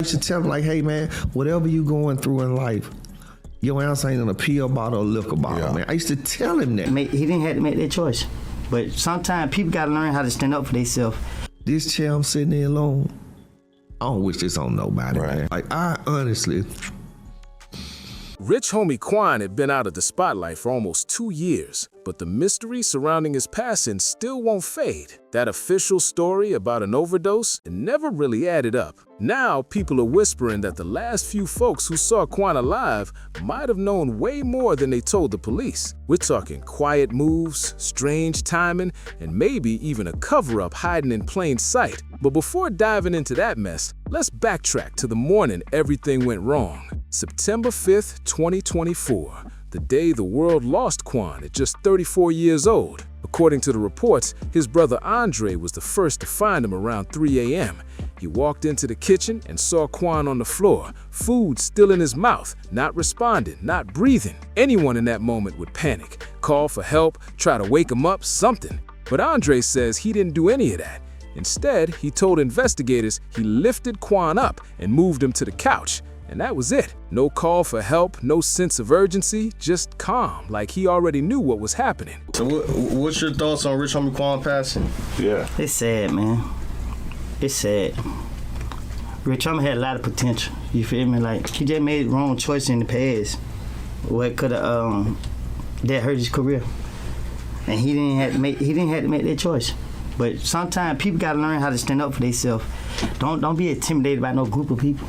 used to tell him, like, hey, man, whatever you going through in life, your answer ain't in a pill bottle or liquor bottle, man. I used to tell him that. He didn't have to make that choice. But sometimes people got to learn how to stand up for themselves. This chair I'm sitting there alone, I don't wish this on nobody, man. Like, I honestly... Rich Homie Quan had been out of the spotlight for almost 2 years, but the mystery surrounding his passing still won't fade. That official story about an overdose, it never really added up. Now, people are whispering that the last few folks who saw Quan alive might have known way more than they told the police. We're talking quiet moves, strange timing, and maybe even a cover-up hiding in plain sight. But before diving into that mess, let's backtrack to the morning everything went wrong. September 5th, 2024, the day the world lost Quan at just 34 years old. According to the reports, his brother Andre was the first to find him around 3 a.m. He walked into the kitchen and saw Quan on the floor, food still in his mouth, not responding, not breathing. Anyone in that moment would panic, call for help, try to wake him up, something. But Andre says he didn't do any of that. Instead, he told investigators he lifted Quan up and moved him to the couch. And that was it. No call for help, no sense of urgency, just calm, like he already knew what was happening. So what's your thoughts on Rich Homie Quan passing? Yeah. It's sad, man. It's sad. Rich Homie had a lot of potential, you feel me? Like, he just made wrong choices in the past. What could have, that hurt his career. And he didn't have to make that choice. But sometimes people gotta learn how to stand up for themselves. Don't be intimidated by no group of people.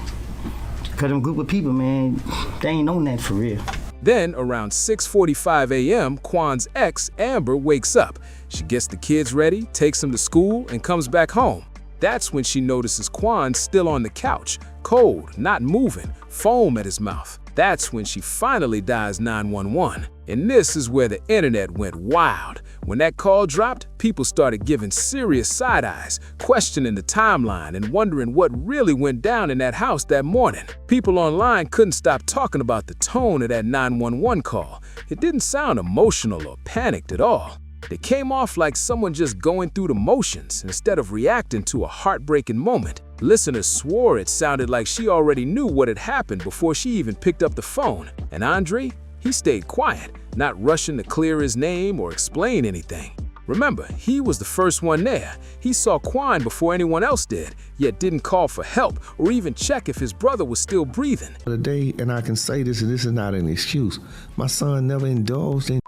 Because them group of people, man, they ain't known that for real. Then, around 6:45 a.m., Quan's ex, Amber, wakes up. She gets the kids ready, takes them to school, and comes back home. That's when she notices Quan still on the couch, cold, not moving, foam at his mouth. That's when she finally dials 911. And this is where the internet went wild. When that call dropped, people started giving serious side eyes, questioning the timeline and wondering what really went down in that house that morning. People online couldn't stop talking about the tone of that 911 call. It didn't sound emotional or panicked at all. It came off like someone just going through the motions instead of reacting to a heartbreaking moment. Listeners swore it sounded like she already knew what had happened before she even picked up the phone. And Andre? He stayed quiet, not rushing to clear his name or explain anything. Remember, he was the first one there. He saw Quan before anyone else did, yet didn't call for help or even check if his brother was still breathing. Today, and I can say this, and this is not an excuse, my son never indulged in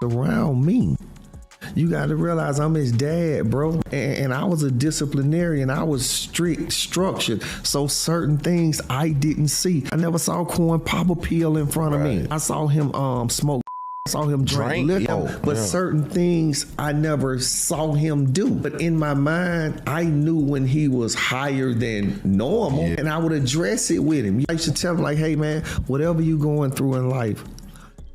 around me. You got to realize I'm his dad, bro. And I was a disciplinarian. I was strict, structured. So certain things I didn't see. I never saw Quan pop a pill in front of me. I saw him smoke. I saw him drink liquor. But certain things I never saw him do. But in my mind, I knew when he was higher than normal. And I would address it with him. I used to tell him, like, hey, man, whatever you going through in life,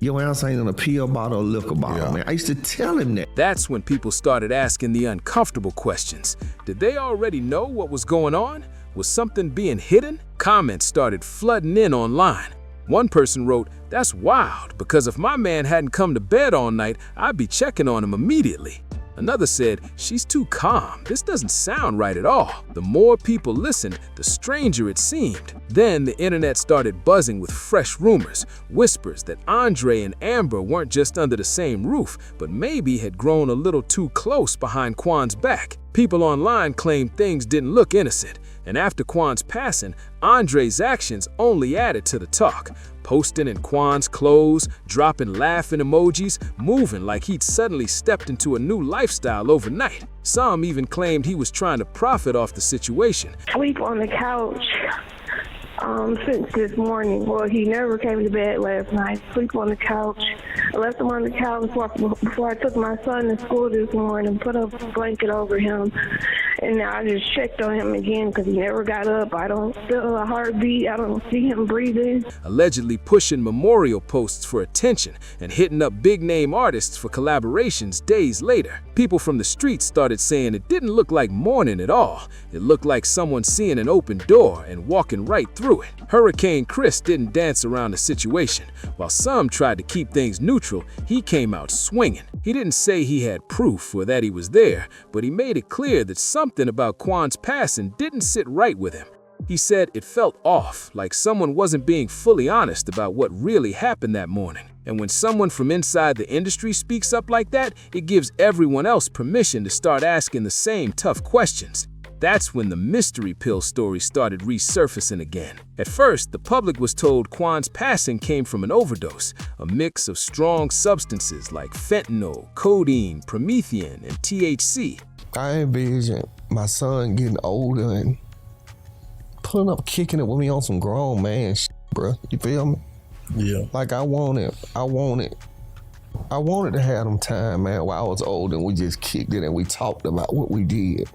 your answer ain't in a pill bottle or liquor bottle, man. I used to tell him that. That's when people started asking the uncomfortable questions. Did they already know what was going on? Was something being hidden? Comments started flooding in online. One person wrote, "That's wild, because if my man hadn't come to bed all night, I'd be checking on him immediately." Another said, "She's too calm. This doesn't sound right at all." The more people listened, the stranger it seemed. Then the internet started buzzing with fresh rumors, whispers that Andre and Amber weren't just under the same roof, but maybe had grown a little too close behind Quan's back. People online claimed things didn't look innocent, and after Quan's passing, Andre's actions only added to the talk. Posting in Quan's clothes, dropping laughing emojis, moving like he'd suddenly stepped into a new lifestyle overnight. Some even claimed he was trying to profit off the situation. Sleep on the couch since this morning. Well, he never came to bed last night. Sleep on the couch. I left him on the couch before I took my son to school this morning, put a blanket over him. And now I just checked on him again because he never got up. I don't feel a heartbeat. I don't see him breathing. Allegedly pushing memorial posts for attention and hitting up big-name artists for collaborations days later. People from the streets started saying it didn't look like mourning at all. It looked like someone seeing an open door and walking right through it. Hurricane Chris didn't dance around the situation. While some tried to keep things neutral, he came out swinging. He didn't say he had proof or that he was there, but he made it clear that something about Quan's passing didn't sit right with him. He said it felt off, like someone wasn't being fully honest about what really happened that morning. And when someone from inside the industry speaks up like that, it gives everyone else permission to start asking the same tough questions. That's when the mystery pill story started resurfacing again. At first, the public was told Quan's passing came from an overdose, a mix of strong substances like fentanyl, codeine, promethium, and THC. I envision my son getting older and pulling up, kicking it with me on some grown man shit, bro. You feel me? Yeah. Like I wanted to have them time, man, while I was old and we just kicked it and we talked about what we did.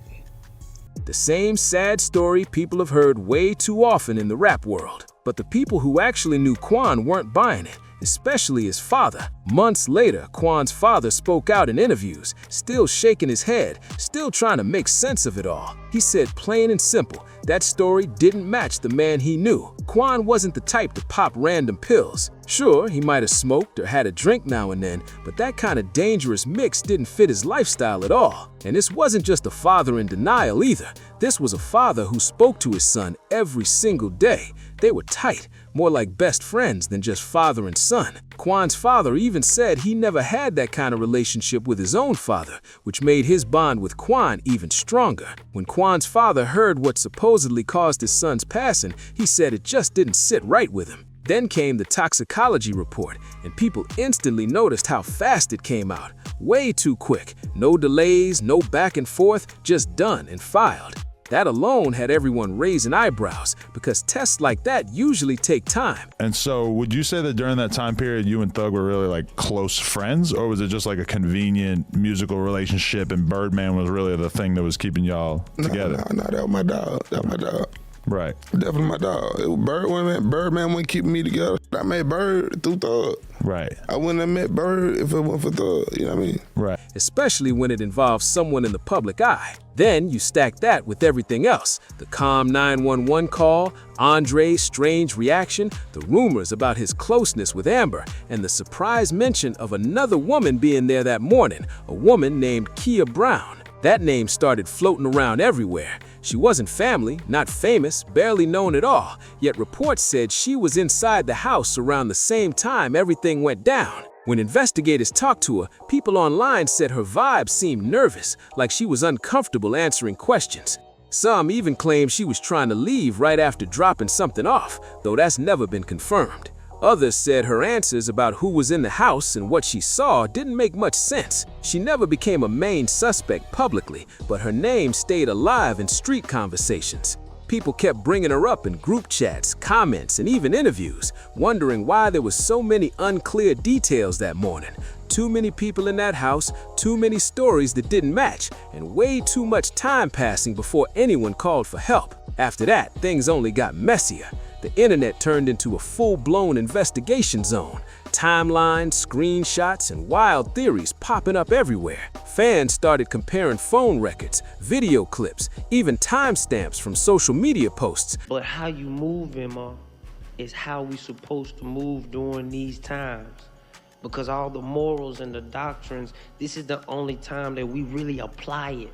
The same sad story people have heard way too often in the rap world. But the people who actually knew Quan weren't buying it, especially his father. Months later, Quan's father spoke out in interviews, still shaking his head, still trying to make sense of it all. He said plain and simple, that story didn't match the man he knew. Quan wasn't the type to pop random pills. Sure, he might have smoked or had a drink now and then, but that kind of dangerous mix didn't fit his lifestyle at all. And this wasn't just a father in denial either. This was a father who spoke to his son every single day. They were tight, more like best friends than just father and son. Quan's father even said he never had that kind of relationship with his own father, which made his bond with Quan even stronger. When Quan's father heard what supposedly caused his son's passing, he said it just didn't sit right with him. Then came the toxicology report, and people instantly noticed how fast it came out. Way too quick. No delays, no back and forth, just done and filed. That alone had everyone raising eyebrows, because tests like that usually take time. And so would you say that during that time period, you and Thug were really like close friends, or was it just like a convenient musical relationship and Birdman was really the thing that was keeping y'all together? No, that was my dog. That was my dog. Right. Definitely my dog. It was Birdman wasn't keeping me together. I met Bird through Thug. Right. I wouldn't have met Bird if it weren't for Thug, you know what I mean? Right. Especially when it involves someone in the public eye. Then you stack that with everything else. The calm 911 call, Andre's strange reaction, the rumors about his closeness with Amber, and the surprise mention of another woman being there that morning, a woman named Kia Brown. That name started floating around everywhere. She wasn't family, not famous, barely known at all, yet reports said she was inside the house around the same time everything went down. When investigators talked to her, people online said her vibe seemed nervous, like she was uncomfortable answering questions. Some even claimed she was trying to leave right after dropping something off, though that's never been confirmed. Others said her answers about who was in the house and what she saw didn't make much sense. She never became a main suspect publicly, but her name stayed alive in street conversations. People kept bringing her up in group chats, comments, and even interviews, wondering why there was so many unclear details that morning. Too many people in that house, too many stories that didn't match, and way too much time passing before anyone called for help. After that, things only got messier. The internet turned into a full-blown investigation zone. Timelines, screenshots, and wild theories popping up everywhere. Fans started comparing phone records, video clips, even timestamps from social media posts. But how you move, Emma, is how we supposed to move during these times. Because all the morals and the doctrines, this is the only time that we really apply it.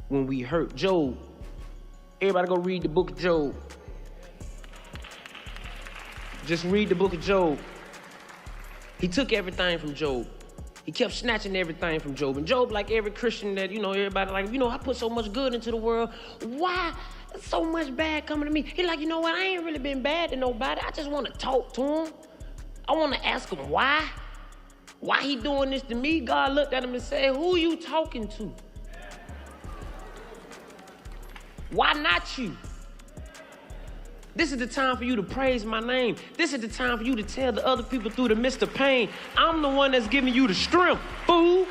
When we hurt Job, everybody go read the book of Job. Just read the book of Job. He took everything from Job. He kept snatching everything from Job. And Job, like every Christian that, everybody like, I put so much good into the world. Why so much bad coming to me? He like, I ain't really been bad to nobody. I just want to talk to him. I want to ask him why. Why he doing this to me? God looked at him and said, who you talking to? Why not you? This is the time for you to praise my name. This is the time for you to tell the other people through the midst of pain, I'm the one that's giving you the strength, fool.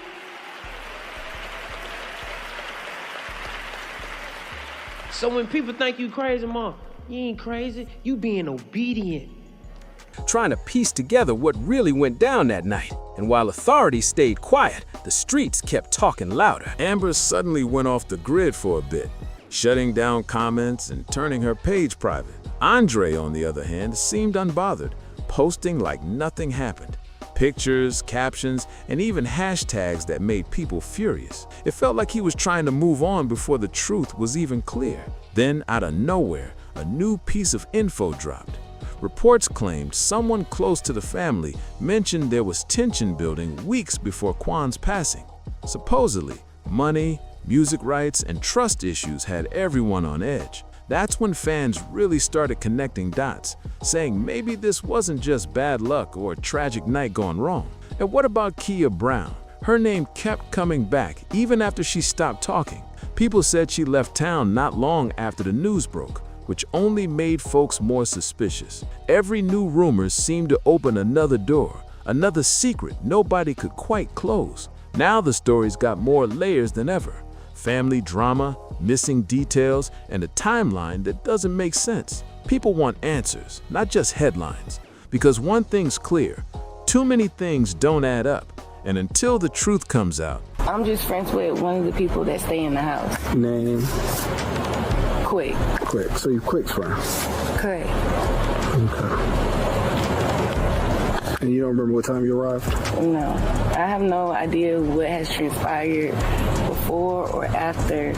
So when people think you crazy, Mom, you ain't crazy, you being obedient. Trying to piece together what really went down that night. And while authorities stayed quiet, the streets kept talking louder. Amber suddenly went off the grid for a bit, shutting down comments and turning her page private. Andre, on the other hand, seemed unbothered, posting like nothing happened. Pictures, captions, and even hashtags that made people furious. It felt like he was trying to move on before the truth was even clear. Then, out of nowhere, a new piece of info dropped. Reports claimed someone close to the family mentioned there was tension building weeks before Quan's passing. Supposedly, money, music rights, and trust issues had everyone on edge. That's when fans really started connecting dots, saying maybe this wasn't just bad luck or a tragic night gone wrong. And what about Kia Brown? Her name kept coming back even after she stopped talking. People said she left town not long after the news broke, which only made folks more suspicious. Every new rumor seemed to open another door, another secret nobody could quite close. Now the stories got more layers than ever. Family drama, missing details, and a timeline that doesn't make sense. People want answers, not just headlines. Because one thing's clear, too many things don't add up. And until the truth comes out, I'm just friends with one of the people that stay in the house. Name? Quick. Quick. So you Quick's friend? Correct. Okay. And you don't remember what time you arrived? No. I have no idea what has transpired before or after.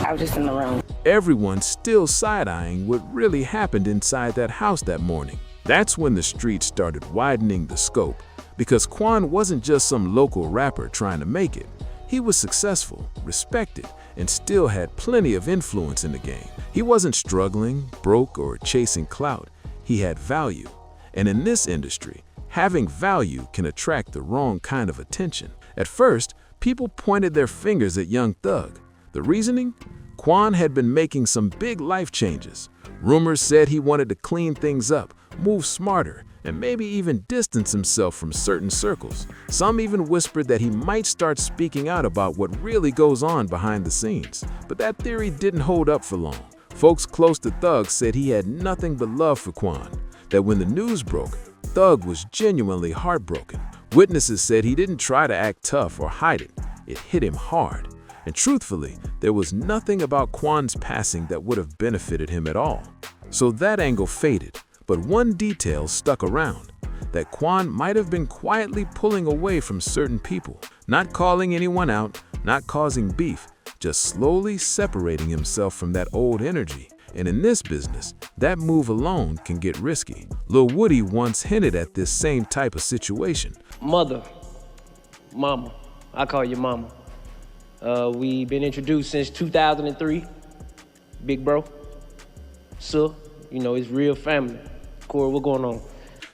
I was just in the room. everyone's still side-eyeing what really happened inside that house that morning. That's when the streets started widening the scope, because Quan wasn't just some local rapper trying to make it. He was successful, respected, and still had plenty of influence in the game. He wasn't struggling, broke, or chasing clout. He had value. And in this industry, having value can attract the wrong kind of attention. At first, people pointed their fingers at Young Thug. The reasoning? Quan had been making some big life changes. Rumors said he wanted to clean things up, move smarter, and maybe even distance himself from certain circles. Some even whispered that he might start speaking out about what really goes on behind the scenes. But that theory didn't hold up for long. Folks close to Thug said he had nothing but love for Quan, that when the news broke, Thug was genuinely heartbroken. Witnesses said he didn't try to act tough or hide it. It hit him hard. And truthfully, there was nothing about Quan's passing that would have benefited him at all. So that angle faded. But one detail stuck around, that Quan might have been quietly pulling away from certain people, not calling anyone out, not causing beef, just slowly separating himself from that old energy. And in this business, that move alone can get risky. Lil Woody once hinted at this same type of situation. Mother, mama, I call you mama. We been introduced since 2003. Big bro, so, you know, it's real family. Corey, what going on?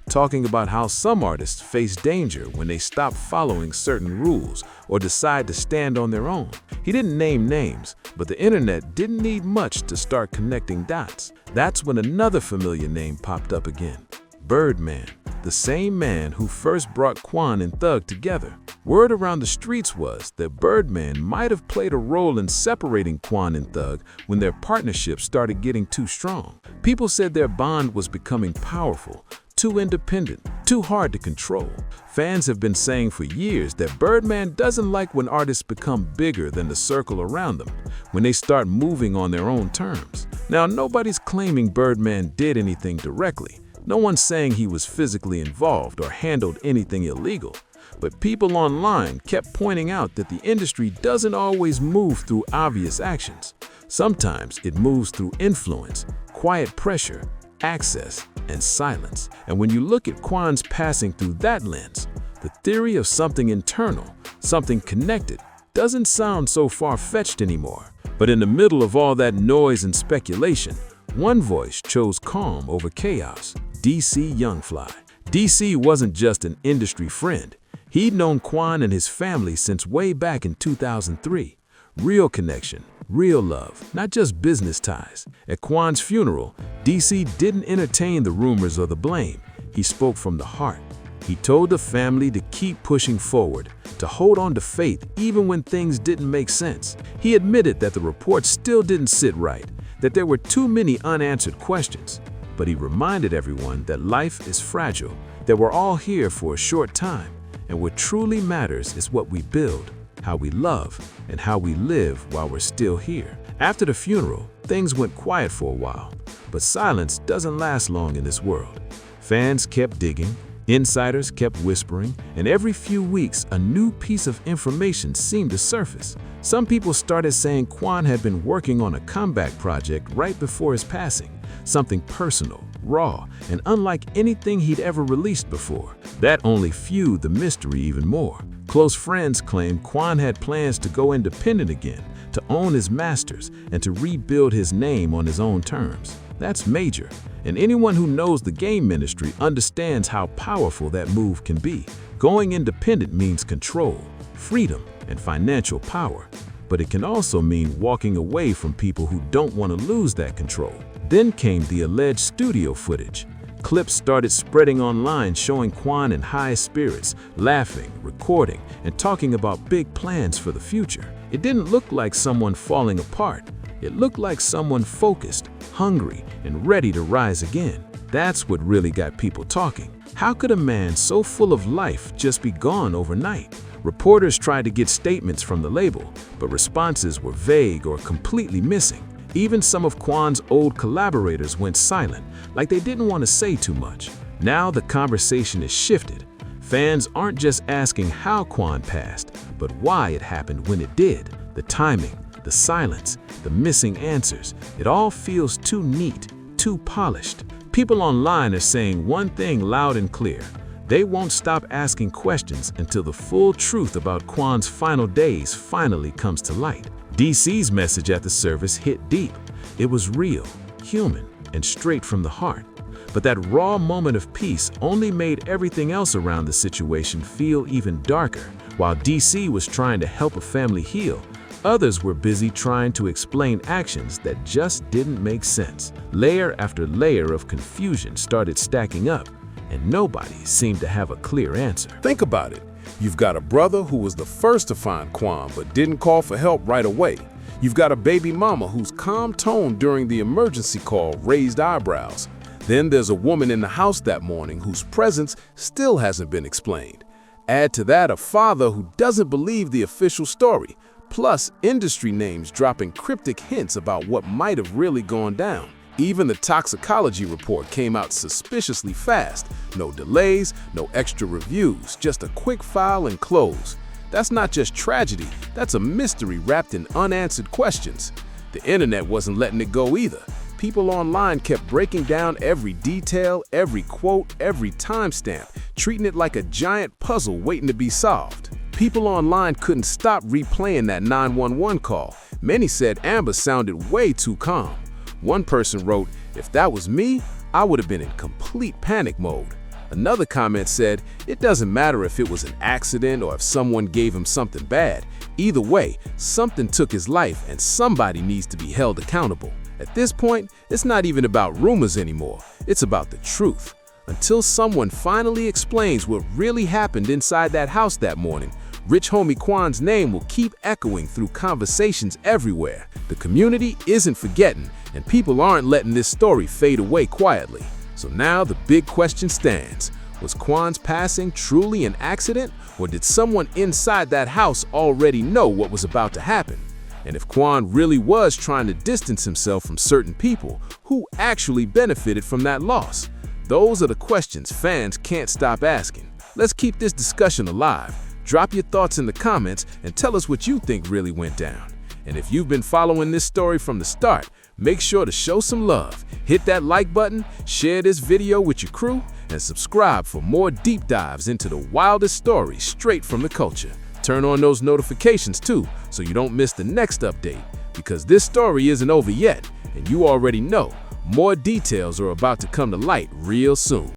Talking about how some artists face danger when they stop following certain rules or decide to stand on their own. He didn't name names, but the internet didn't need much to start connecting dots. That's when another familiar name popped up again. Birdman, the same man who first brought Quan and Thug together. Word around the streets was that Birdman might have played a role in separating Quan and Thug when their partnership started getting too strong. People said their bond was becoming powerful, too independent, too hard to control. Fans have been saying for years that Birdman doesn't like when artists become bigger than the circle around them, when they start moving on their own terms. Now, nobody's claiming Birdman did anything directly. No one's saying he was physically involved or handled anything illegal. But people online kept pointing out that the industry doesn't always move through obvious actions. Sometimes it moves through influence, quiet pressure, access, and silence. And when you look at Quan's passing through that lens, the theory of something internal, something connected, doesn't sound so far-fetched anymore. But in the middle of all that noise and speculation, one voice chose calm over chaos: DC Youngfly. DC wasn't just an industry friend. He'd known Quan and his family since way back in 2003. Real connection, real love, not just business ties. At Quan's funeral, DC didn't entertain the rumors or the blame. He spoke from the heart. He told the family to keep pushing forward, to hold on to faith even when things didn't make sense. He admitted that the reports still didn't sit right, that there were too many unanswered questions. But he reminded everyone that life is fragile, that we're all here for a short time, and what truly matters is what we build, how we love, and how we live while we're still here. After the funeral, things went quiet for a while, but silence doesn't last long in this world. Fans kept digging, Insiders kept whispering, and every few weeks, a new piece of information seemed to surface. Some people started saying Quan had been working on a comeback project right before his passing, something personal, raw, and unlike anything he'd ever released before. That only fueled the mystery even more. Close friends claimed Quan had plans to go independent again, to own his masters, and to rebuild his name on his own terms. That's major, and anyone who knows the game industry understands how powerful that move can be. Going independent means control, freedom, and financial power, but it can also mean walking away from people who don't want to lose that control. Then came the alleged studio footage. Clips started spreading online showing Quan in high spirits, laughing, recording, and talking about big plans for the future. It didn't look like someone falling apart. It looked like someone focused, hungry, and ready to rise again. That's what really got people talking. How could a man so full of life just be gone overnight? Reporters tried to get statements from the label, but responses were vague or completely missing. Even some of Quan's old collaborators went silent, like they didn't want to say too much. Now the conversation is shifted. Fans aren't just asking how Quan passed, but why it happened when it did. The timing, the silence, the missing answers, it all feels too neat, too polished. People online are saying one thing loud and clear. They won't stop asking questions until the full truth about Quan's final days finally comes to light. DC's message at the service hit deep. It was real, human, and straight from the heart. But that raw moment of peace only made everything else around the situation feel even darker. While DC was trying to help a family heal, others were busy trying to explain actions that just didn't make sense. Layer after layer of confusion started stacking up, and nobody seemed to have a clear answer. Think about it. You've got a brother who was the first to find Quan but didn't call for help right away. You've got a baby mama whose calm tone during the emergency call raised eyebrows. Then there's a woman in the house that morning whose presence still hasn't been explained. Add to that a father who doesn't believe the official story, plus industry names dropping cryptic hints about what might have really gone down. Even the toxicology report came out suspiciously fast. No delays, no extra reviews, just a quick file and close. That's not just tragedy, that's a mystery wrapped in unanswered questions. The internet wasn't letting it go either. People online kept breaking down every detail, every quote, every timestamp, treating it like a giant puzzle waiting to be solved. People online couldn't stop replaying that 911 call. Many said Amber sounded way too calm. One person wrote, "If that was me, I would have been in complete panic mode." Another comment said, "It doesn't matter if it was an accident or if someone gave him something bad. Either way, something took his life and somebody needs to be held accountable." At this point, it's not even about rumors anymore. It's about the truth. Until someone finally explains what really happened inside that house that morning, Rich Homie Quan's name will keep echoing through conversations everywhere. The community isn't forgetting, and people aren't letting this story fade away quietly. So now the big question stands. Was Quan's passing truly an accident, or did someone inside that house already know what was about to happen? And if Quan really was trying to distance himself from certain people, who actually benefited from that loss? Those are the questions fans can't stop asking. Let's keep this discussion alive. Drop your thoughts in the comments and tell us what you think really went down. And if you've been following this story from the start, make sure to show some love. Hit that like button, share this video with your crew, and subscribe for more deep dives into the wildest stories straight from the culture. Turn on those notifications too, so you don't miss the next update, because this story isn't over yet, and you already know more details are about to come to light real soon.